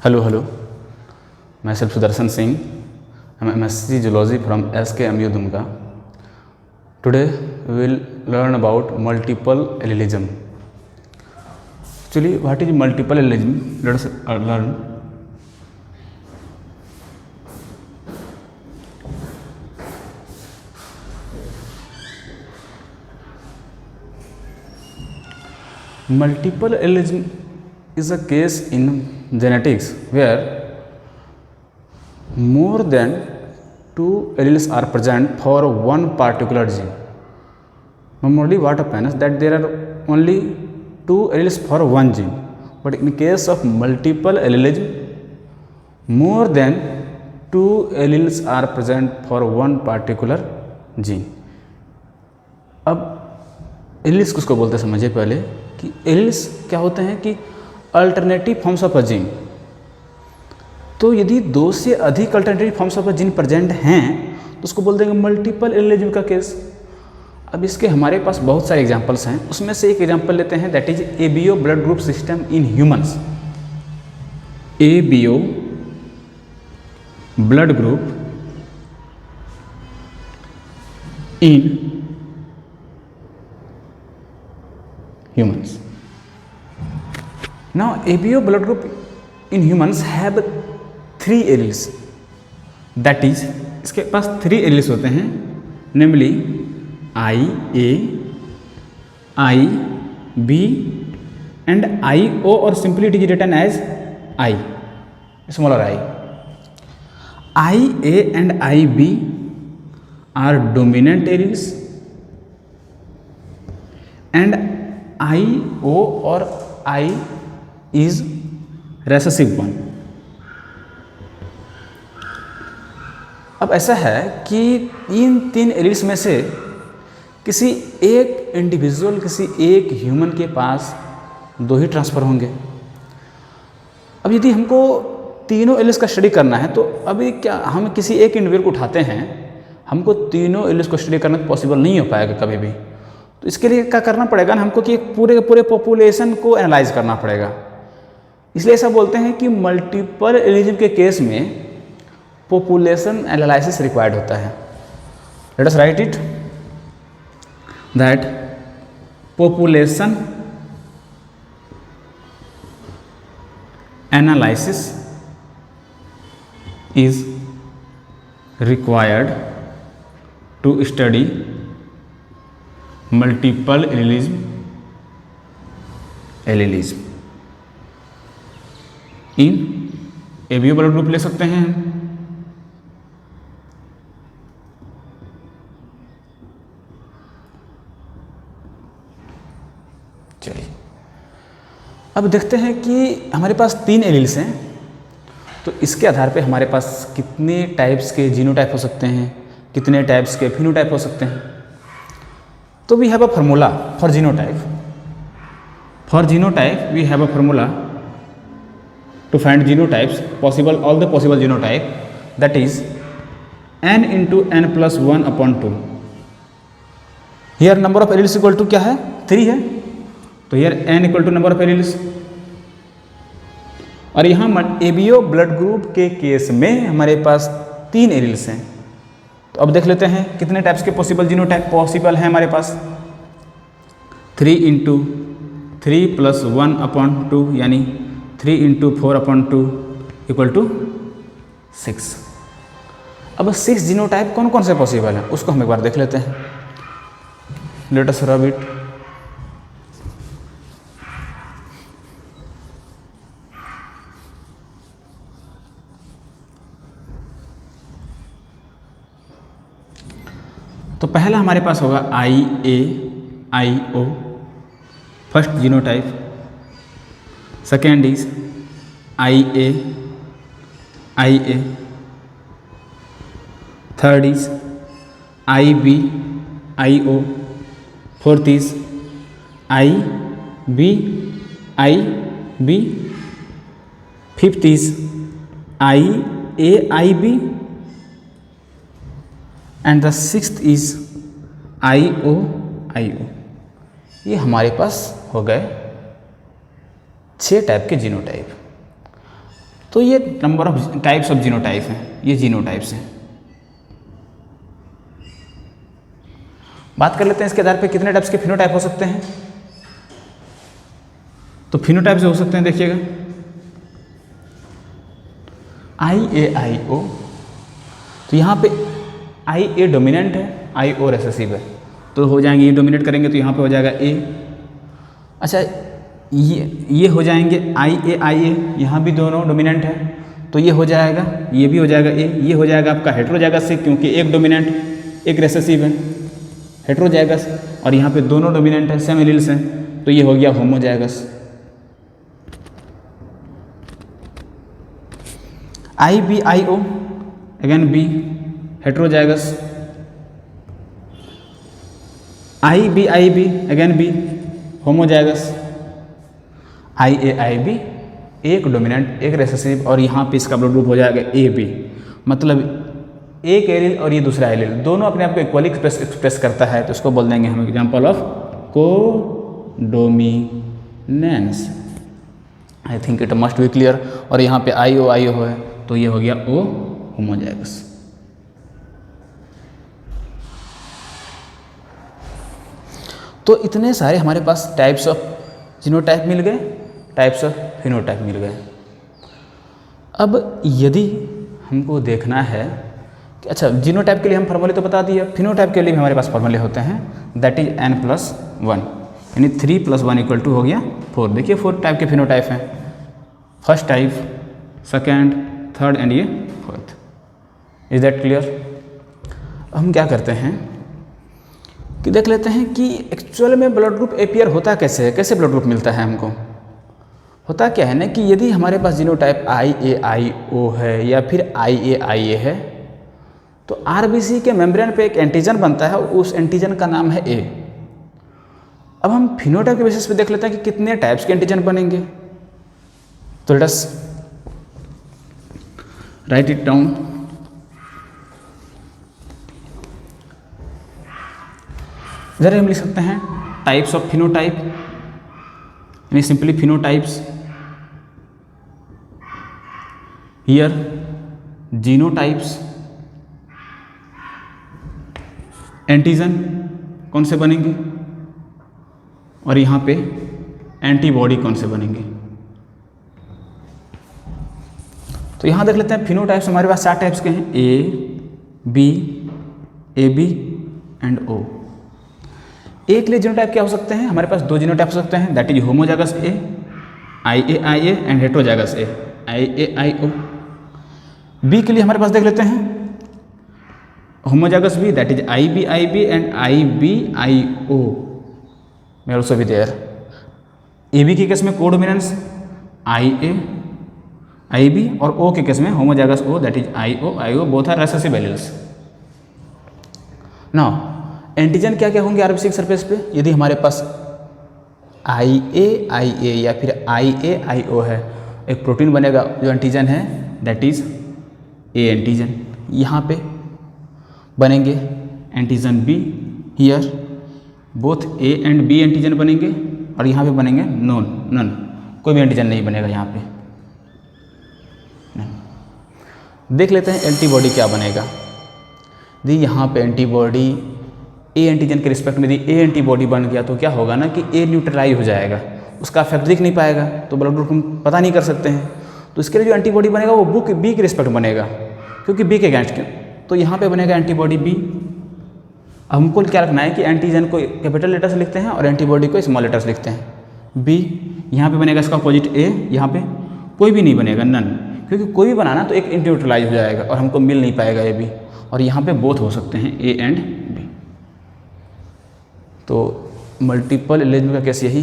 Hello. Myself Sudarshan Singh. I'm MSc Zoology from SKMU Dumka. Today we will learn about multiple allelism. Actually, what is multiple allelism? Let us learn. Multiple allelism is a case in genetics where more than two alleles are present for one particular gene. Normally what happens that there are only two alleles for one gene, but in case of multiple allelism more than two alleles are present for one particular gene. अब alleles किसको बोलते हैं समझिए पहले कि alleles क्या होते हैं कि alternative forms of a gene. तो यदि दो से अधिक alternative forms of a gene present हैं तो उसको बोल देंगे मल्टीपल एलिलिज्म का केस। अब इसके हमारे पास बहुत सारे एग्जांपल्स हैं, उसमें से एक एग्जांपल लेते हैं that is ABO blood group system in humans. ABO blood group in humans. Now ABO blood group in humans have 3 alleles, that is इसके पास 3 alleles होते हैं, namely IA, IB and IO, or simply it is written as I, smaller I. IA and IB are dominant alleles and IO or I is recessive one. अब ऐसा है कि इन 3 alleles में से किसी एक इंडिविजुअल, किसी एक ह्यूमन के पास 2 ही ट्रांसफ़र होंगे। अब यदि हमको तीनों एलिल्स का स्टडी करना है तो अभी क्या हम किसी एक इंडिविजुअल को उठाते हैं, हमको तीनों एलिल्स को स्टडी करना पॉसिबल नहीं हो पाएगा कभी भी। तो इसके लिए क्या करना पड़ेगा ना, हमको कि पूरे के पूरे पॉपुलेशन को एनालाइज करना पड़ेगा। इसलिए ऐसा बोलते हैं कि मल्टीपल एलिलिज्म के केस में पॉपुलेशन एनालिसिस रिक्वायर्ड होता है। Let us write it that population analysis is required to study multiple allelism in ABO blood group ले सकते हैं हम। चलिए अब देखते हैं कि हमारे पास 3 एलिल्स हैं, तो इसके आधार पे हमारे पास कितने टाइप्स के जीनोटाइप हो सकते हैं, कितने टाइप्स के फिनोटाइप हो सकते हैं। So we have a formula for genotype. For genotype, we have a formula to find genotypes, all the possible genotype, that is n into n plus 1 upon 2. Here number of alleles equal to क्या है, 3 है, तो here n equal to number of alleles। और यहाँ ABO blood group के case में हमारे पास 3 alleles हैं। तो अब देख लेते हैं कितने टाइप्स के पॉसिबल जीनोटाइप पॉसिबल हैं हमारे पास। 3 into 3 plus 1 upon 2 यानी 3 into 4 upon 2 इक्वल टू 6। अब 6 जीनोटाइप कौन कौन से पॉसिबल हैं उसको हम एक बार देख लेते हैं। Let us rub it. तो पहला हमारे पास होगा IAIO, first genotype. Second is IA, third is IBIO, fourth is IBIB, fifth is IAIB and the sixth is IOIO। ये हमारे पास हो गए 6 टाइप के जीनोटाइप। तो ये number of types of genotype हैं, ये जीनोटाइप्स हैं। बात कर लेते हैं इसके आधार पे कितने टाइप्स के फिनोटाइप हो सकते हैं। तो फिनोटाइप जो हो सकते हैं देखिएगा, IAIO, तो यहाँ पे IA डोमिनेंट है, IO रिसेसिव है, तो हो जाएंगे, ये डोमिनेट करेंगे तो यहाँ पे हो जाएगा A। अच्छा ये हो जाएंगे IA, यहाँ भी दोनों डोमिनेंट है, तो ये हो जाएगा, ये भी हो जाएगा A। ये हो जाएगा आपका हेटेरोजाइगस से, क्योंकि एक डोमिनेंट एक रिसेसिव है, हेटेरोजाइगस, और यहाँ पे दोनों डोमिनेंट है, सेम एलील्स हैं, तो ये हो गया homozygous. IBIO again B, heterozygous. IBIB again B, homozygous. IAIB एक डोमिनेंट एक रिसेसिव, और यहाँ पे इसका ब्लड ग्रुप हो जाएगा AB, मतलब एक एलील और ये दूसरा एलील दोनों अपने आप को इक्वली एक्सप्रेस करता है, तो इसको बोल देंगे हम example of codominance. I think it must be clear. और यहाँ पे IOIO है, तो ये हो गया O, होमोजाइगस। तो इतने सारे हमारे पास टाइप्स ऑफ जीनोटाइप मिल गए, टाइप्स ऑफ फिनोटाइप मिल गए। अब यदि हमको देखना है कि अच्छा जीनोटाइप के लिए हम फार्मूले तो बता दिए, फिनोटाइप के लिए भी हमारे पास फार्मूले होते हैं, दैट इज N+1, यानी 3 + 1 = हो गया 4। देखिए 4 टाइप के फिनोटाइप हैं, first type, second, third and ये फोर्थ। Is that clear. हम क्या करते हैं कि देख लेते हैं कि एक्चुअल में ब्लड ग्रुप एपियर होता कैसे है, कैसे ब्लड ग्रुप मिलता है हमको। होता क्या है ना कि यदि हमारे पास जीनोटाइप IAIO है या फिर IAIA है, तो RBC के मेम्ब्रेन पे एक एंटीजन बनता है, उस एंटीजन का नाम है A। अब हम फिनोटाइप के बेसिस पे देख लेते हैं कि कितने टाइप्स के एंटीजन बनेंगे। तो late us write it down. इधर हम लिख सकते हैं टाइप्स ऑफ फिनोटाइप, यानी simply phenotypes. Here genotypes, antigen कौन से बनेंगे, और यहाँ पे एंटीबॉडी कौन से बनेंगे। तो यहाँ देख लेते हैं फिनोटाइप्स हमारे पास 4 टाइप्स के हैं, A, B, AB and O। ए के लिए जीनोटाइप क्या हो सकते हैं, हमारे पास 2 जीनोटाइप हो सकते हैं, that is homozygous A, IAIA and heterozygous A, IAIO। B के लिए हमारे पास देख लेते हैं homozygous B, that is IBIB and IBIO may also be there। AB के केस में कोडोमिनेंस IA, IB, और O के केस में homozygous O, that is IOIO, both are recessive alleles. Now antigen क्या क्या होंगे RBC के सरफेस पे, यदि हमारे पास IAIA या फिर IAIO है, एक प्रोटीन बनेगा जो एंटीजन है, दैट इज A एंटीजन। यहाँ पे बनेंगे antigen B, here both A and B antigen बनेंगे, और यहाँ पे बनेंगे नन, कोई भी एंटीजन नहीं बनेगा यहाँ पे। देख लेते हैं एंटीबॉडी क्या बनेगा। यदि यहाँ पे एंटीबॉडी A एंटीजन के रिस्पेक्ट में यदि A एंटीबॉडी बन गया, तो क्या होगा ना कि A न्यूट्रलाइज हो जाएगा, उसका इफेक्ट दिख नहीं पाएगा, तो ब्लड ग्रुप हम पता नहीं कर सकते हैं। तो इसके लिए जो एंटीबॉडी बनेगा वो B के रिस्पेक्ट बनेगा, क्योंकि B के अगेंस्ट क्यों, तो यहाँ पे बनेगा एंटीबॉडी B। हमको क्या रखना है कि एंटीजन को कैपिटल लेटर से लिखते हैं और एंटीबॉडी को स्मॉल लेटर से लिखते हैं। B यहाँ पे बनेगा इसका अपोजिट A, यहाँ पे कोई भी नहीं बनेगा, नन, क्योंकि कोई भी बनाना तो एक न्यूट्रलाइज हो जाएगा और हमको मिल नहीं पाएगा ये भी, और यहाँ पे बोथ हो सकते हैं A एंड B। तो मल्टीपल एलिमेंट का केस यही